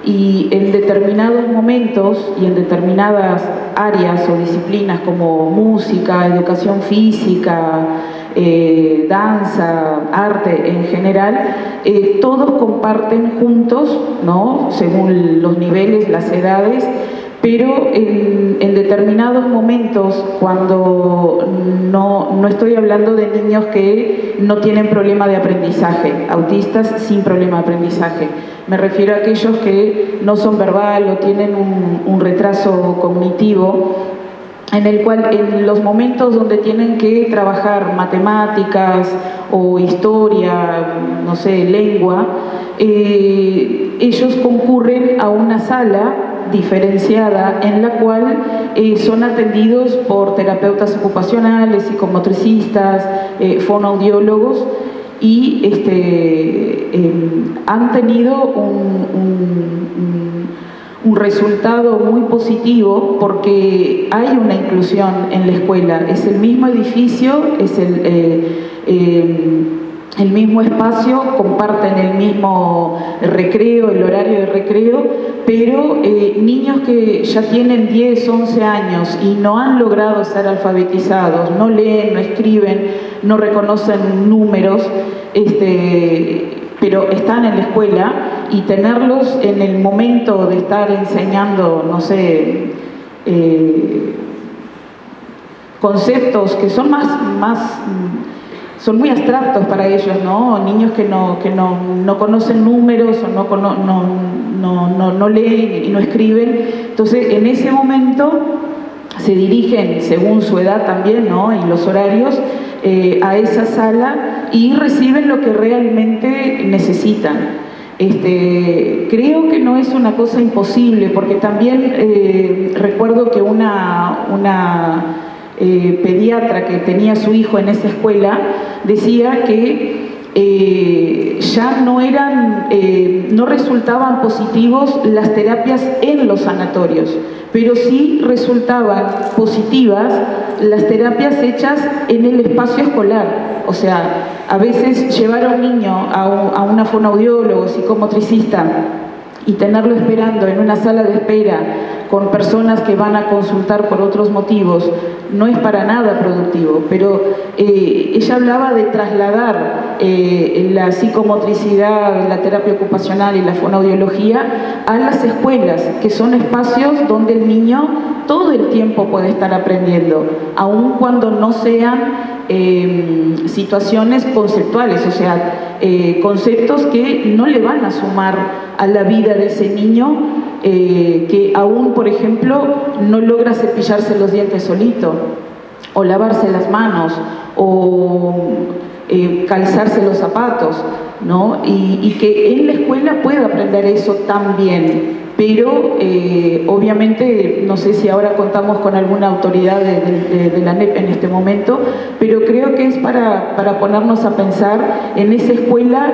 y en determinados momentos y en determinadas áreas o disciplinas como música, educación física, danza, arte en general, todos comparten juntos, ¿no? Según los niveles, las edades, pero en determinados momentos, cuando no estoy hablando de niños que no tienen problema de aprendizaje, autistas sin problema de aprendizaje, me refiero a aquellos que no son verbal o tienen un retraso cognitivo, en el cual en los momentos donde tienen que trabajar matemáticas o historia, no sé, lengua, ellos concurren a una sala diferenciada en la cual son atendidos por terapeutas ocupacionales, psicomotricistas, fonoaudiólogos, y han tenido un resultado muy positivo porque hay una inclusión en la escuela. Es el mismo edificio, es el mismo espacio, comparten el mismo recreo, el horario de recreo, pero niños que ya tienen 10, 11 años y no han logrado ser alfabetizados, no leen, no escriben, no reconocen números, pero están en la escuela, y tenerlos en el momento de estar enseñando, no sé, conceptos que son son muy abstractos para ellos, ¿no? Niños que no conocen números o no leen y no escriben. Entonces, en ese momento se dirigen, según su edad también, ¿no?, y los horarios, a esa sala y reciben lo que realmente necesitan. Creo que no es una cosa imposible, porque también recuerdo que una pediatra que tenía a su hijo en esa escuela decía que ya no resultaban positivos las terapias en los sanatorios, pero sí resultaban positivas las terapias hechas en el espacio escolar. O sea, a veces llevar a un niño a una fonoaudiólogo, psicomotricista, y tenerlo esperando en una sala de espera con personas que van a consultar por otros motivos, no es para nada productivo. Pero ella hablaba de trasladar la psicomotricidad, la terapia ocupacional y la fonoaudiología a las escuelas, que son espacios donde el niño todo el tiempo puede estar aprendiendo, aun cuando no sean situaciones conceptuales, o sea, conceptos que no le van a sumar a la vida de ese niño, que aún, por ejemplo, no logra cepillarse los dientes solito, o lavarse las manos, o calzarse los zapatos, ¿no? Y que en la escuela pueda aprender eso también. Pero obviamente, no sé si ahora contamos con alguna autoridad de la ANEP en este momento, pero creo que es para ponernos a pensar en esa escuela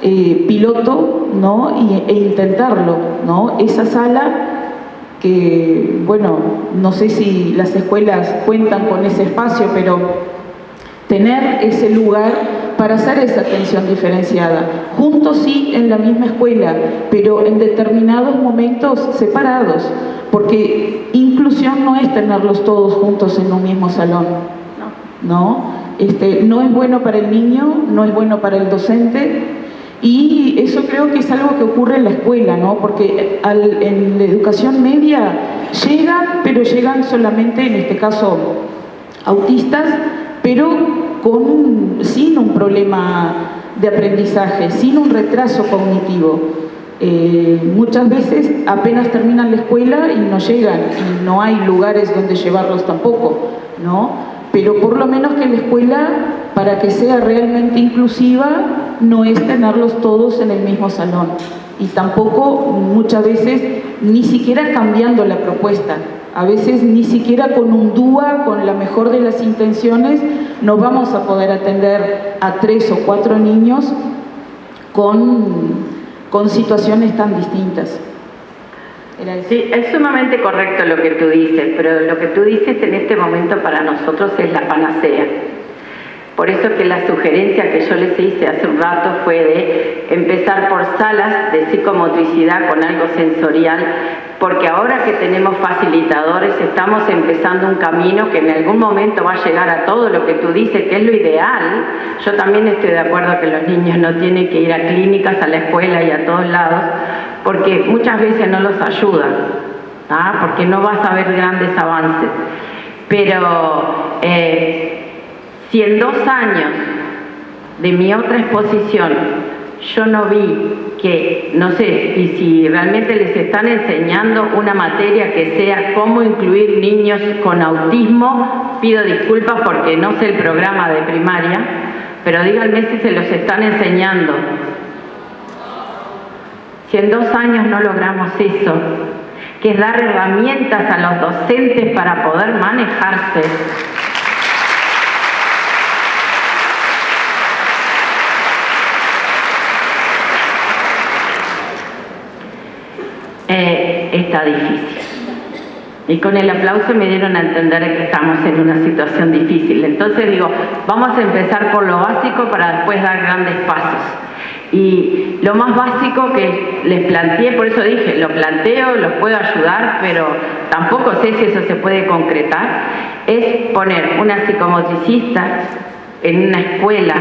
piloto, ¿no?, e intentarlo, ¿no? Esa sala que, bueno, no sé si las escuelas cuentan con ese espacio, pero tener ese lugar para hacer esa atención diferenciada, juntos sí en la misma escuela, pero en determinados momentos separados, porque inclusión no es tenerlos todos juntos en un mismo salón, ¿no? No es bueno para el niño, no es bueno para el docente, y eso creo que es algo que ocurre en la escuela, ¿no? Porque en la educación media llegan, pero llegan solamente, en este caso, autistas, pero sin un problema de aprendizaje, sin un retraso cognitivo. Muchas veces apenas terminan la escuela y no llegan, y no hay lugares donde llevarlos tampoco, ¿no? Pero por lo menos que la escuela, para que sea realmente inclusiva, no es tenerlos todos en el mismo salón, y tampoco muchas veces ni siquiera cambiando la propuesta. A veces ni siquiera con un DUA, con la mejor de las intenciones, no vamos a poder atender a 3 o 4 niños con situaciones tan distintas. Sí, es sumamente correcto lo que tú dices, pero lo que tú dices en este momento para nosotros es la panacea. Por eso que la sugerencia que yo les hice hace un rato fue de empezar por salas de psicomotricidad con algo sensorial, porque ahora que tenemos facilitadores estamos empezando un camino que en algún momento va a llegar a todo lo que tú dices, que es lo ideal. Yo también estoy de acuerdo que los niños no tienen que ir a clínicas, a la escuela y a todos lados, porque muchas veces no los ayudan, porque no vas a ver grandes avances. Pero si en 2 años de mi otra exposición yo no vi que, no sé, y si realmente les están enseñando una materia que sea cómo incluir niños con autismo, pido disculpas porque no sé el programa de primaria, pero díganme si se los están enseñando. Si en 2 años no logramos eso, que es dar herramientas a los docentes para poder manejarse. está difícil. Y con el aplauso me dieron a entender que estamos en una situación difícil. Entonces digo, vamos a empezar por lo básico para después dar grandes pasos. Y lo más básico que les planteé, por eso dije, lo planteo, los puedo ayudar, pero tampoco sé si eso se puede concretar, es poner una psicomotricista en una escuela,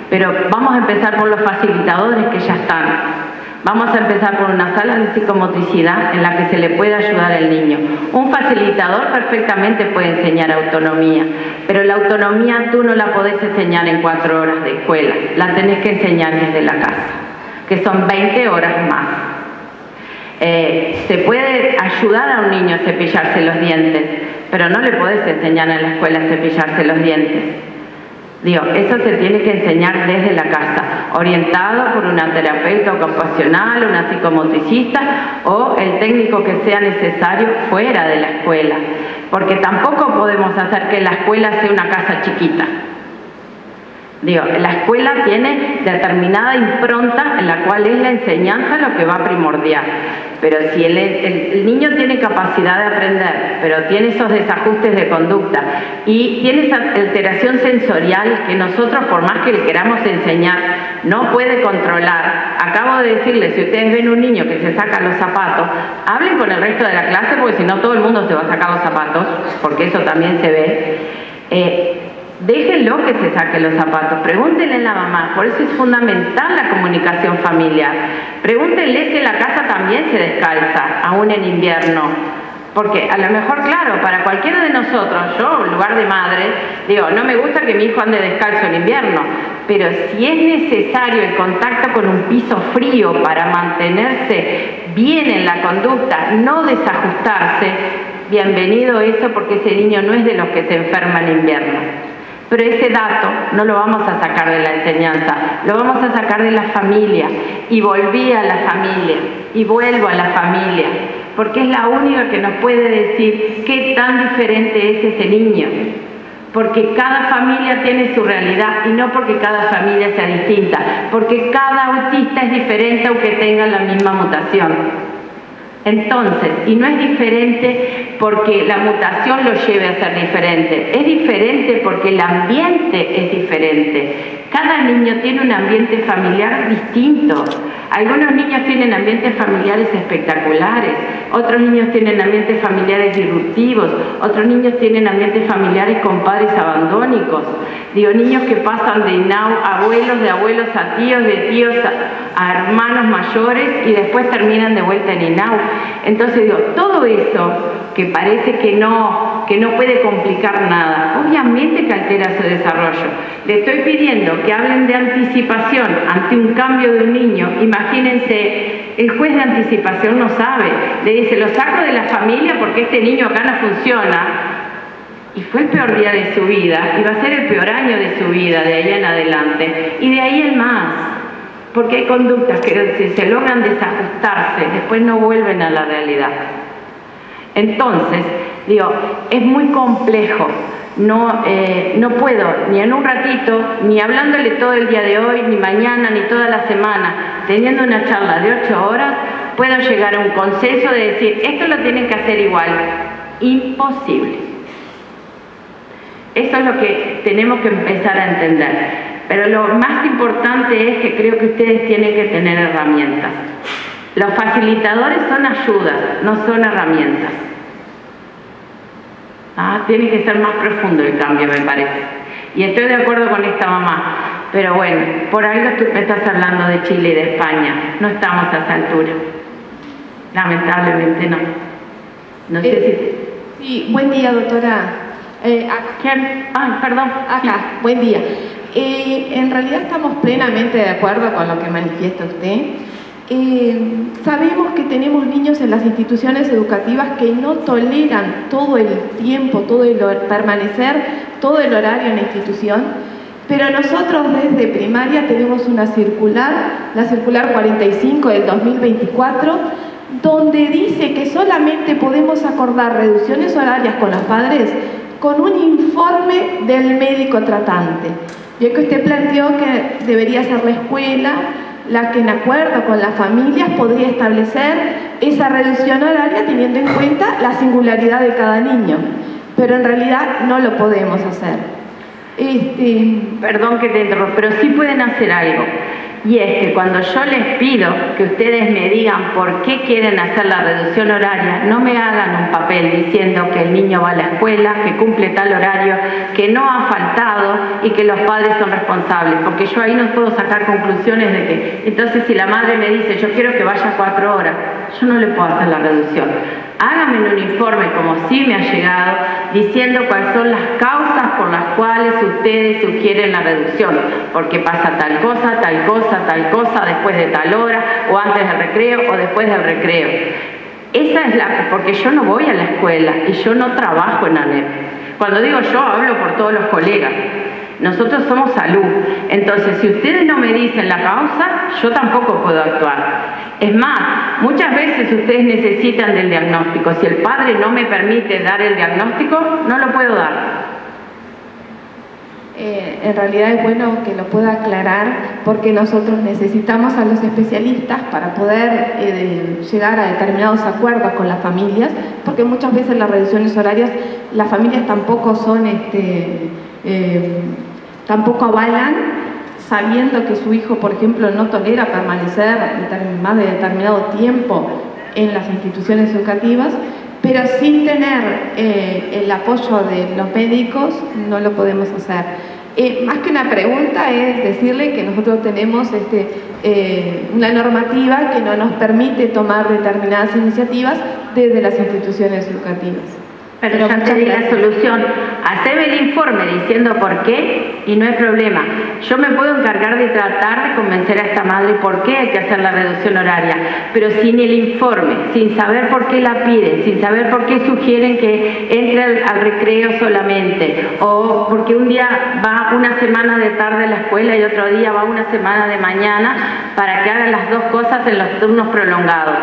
pero vamos a empezar por los facilitadores que ya están. Vamos a empezar por una sala de psicomotricidad en la que se le puede ayudar al niño. Un facilitador perfectamente puede enseñar autonomía, pero la autonomía tú no la podés enseñar en 4 horas de escuela, la tenés que enseñar desde la casa, que son 20 horas más. Se puede ayudar a un niño a cepillarse los dientes, pero no le podés enseñar en la escuela a cepillarse los dientes. Digo, eso se tiene que enseñar desde la casa, orientado por una terapeuta ocupacional, una psicomotricista o el técnico que sea necesario fuera de la escuela, porque tampoco podemos hacer que la escuela sea una casa chiquita. Digo, la escuela tiene determinada impronta en la cual es la enseñanza lo que va primordial. Pero si el niño tiene capacidad de aprender, pero tiene esos desajustes de conducta y tiene esa alteración sensorial que nosotros, por más que le queramos enseñar, no puede controlar. Acabo de decirles, si ustedes ven un niño que se saca los zapatos, hablen con el resto de la clase, porque si no todo el mundo se va a sacar los zapatos, porque eso también se ve. Déjenlo que se saque los zapatos, pregúntenle a la mamá, por eso es fundamental la comunicación familiar. Pregúntenle si en la casa también se descalza, aún en invierno, porque a lo mejor, claro, para cualquiera de nosotros, yo en lugar de madre, digo, no me gusta que mi hijo ande descalzo en invierno, pero si es necesario el contacto con un piso frío para mantenerse bien en la conducta, no desajustarse, bienvenido eso, porque ese niño no es de los que se enferma en invierno. Pero ese dato no lo vamos a sacar de la enseñanza, lo vamos a sacar de la familia. Y volví a la familia, y vuelvo a la familia, porque es la única que nos puede decir qué tan diferente es ese niño. Porque cada familia tiene su realidad, y no porque cada familia sea distinta, porque cada autista es diferente aunque tenga la misma mutación. Entonces, y no es diferente porque la mutación lo lleve a ser diferente, es diferente porque el ambiente es diferente. Cada niño tiene un ambiente familiar distinto. Algunos niños tienen ambientes familiares espectaculares, otros niños tienen ambientes familiares disruptivos, otros niños tienen ambientes familiares con padres abandónicos. Digo, niños que pasan de abuelos, de abuelos a tíos, de tíos a hermanos mayores y después terminan de vuelta en INAU. Entonces digo, todo eso que parece que no puede complicar nada, obviamente que altera su desarrollo. Le estoy pidiendo que hablen de anticipación ante un cambio de un niño. Imagínense, el juez de anticipación no sabe, le dice, lo saco de la familia porque este niño acá no funciona, y fue el peor día de su vida, y va a ser el peor año de su vida de ahí en adelante, y de ahí en más, porque hay conductas que si se logran desajustarse, después no vuelven a la realidad. Entonces, digo, es muy complejo. No puedo, ni en un ratito, ni hablándole todo el día de hoy, ni mañana, ni toda la semana, teniendo una charla de 8 horas, puedo llegar a un consenso de decir, esto lo tienen que hacer igual. Imposible. Eso es lo que tenemos que empezar a entender. Pero lo más importante es que creo que ustedes tienen que tener herramientas. Los facilitadores son ayudas, no son herramientas. Tiene que ser más profundo el cambio, me parece. Y estoy de acuerdo con esta mamá. Pero bueno, por algo tú me estás hablando de Chile y de España. No estamos a esa altura. Lamentablemente no. No sé si... Sí, buen día, doctora. ¿Quién? Perdón. Acá, buen día. En realidad estamos plenamente de acuerdo con lo que manifiesta usted. Sabemos que tenemos niños en las instituciones educativas que no toleran todo el tiempo, permanecer todo el horario en la institución, pero nosotros desde primaria tenemos una circular, la circular 45 del 2024, donde dice que solamente podemos acordar reducciones horarias con los padres con un informe del médico tratante. Ya que usted planteó que debería ser la escuela la que en acuerdo con las familias podría establecer esa reducción horaria teniendo en cuenta la singularidad de cada niño, pero en realidad no lo podemos hacer. Perdón que te interrumpa, pero sí pueden hacer algo. Y es que cuando yo les pido que ustedes me digan por qué quieren hacer la reducción horaria, no me hagan un papel diciendo que el niño va a la escuela, que cumple tal horario, que no ha faltado y que los padres son responsables, porque yo ahí no puedo sacar conclusiones de que, entonces si la madre me dice, yo quiero que vaya 4 horas, yo no le puedo hacer la reducción. Háganme un informe, como sí me ha llegado, diciendo cuáles son las causas por las cuales ustedes sugieren la reducción, porque pasa tal cosa, después de tal hora, o antes del recreo, o después del recreo. Esa es porque yo no voy a la escuela y yo no trabajo en ANEP. Cuando digo yo, hablo por todos los colegas. Nosotros somos salud. Entonces, si ustedes no me dicen la causa, yo tampoco puedo actuar. Es más, muchas veces ustedes necesitan del diagnóstico. Si el padre no me permite dar el diagnóstico, no lo puedo dar. En realidad es bueno que lo pueda aclarar porque nosotros necesitamos a los especialistas para poder llegar a determinados acuerdos con las familias, porque muchas veces las reducciones horarias, las familias tampoco son, tampoco avalan, sabiendo que su hijo, por ejemplo, no tolera permanecer más de determinado tiempo en las instituciones educativas, pero sin tener el apoyo de los médicos no lo podemos hacer. Más que una pregunta es decirle que nosotros tenemos una normativa que no nos permite tomar determinadas iniciativas desde las instituciones educativas. Pero ya te di la solución. Haceme el informe diciendo por qué y no hay problema. Yo me puedo encargar de tratar de convencer a esta madre por qué hay que hacer la reducción horaria, pero sin el informe, sin saber por qué la piden, sin saber por qué sugieren que entre al recreo solamente, o porque un día va una semana de tarde a la escuela y otro día va una semana de mañana para que hagan las dos cosas en los turnos prolongados.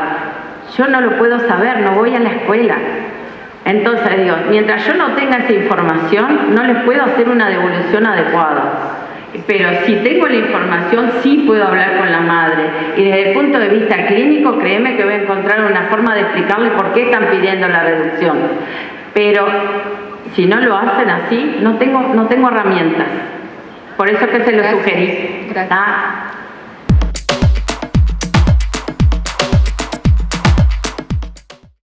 Yo no lo puedo saber, no voy a la escuela. Entonces digo, mientras yo no tenga esa información, no les puedo hacer una devolución adecuada. Pero si tengo la información, sí puedo hablar con la madre. Y desde el punto de vista clínico, créeme que voy a encontrar una forma de explicarle por qué están pidiendo la reducción. Pero si no lo hacen así, no tengo herramientas. Por eso que se lo sugerí. Gracias.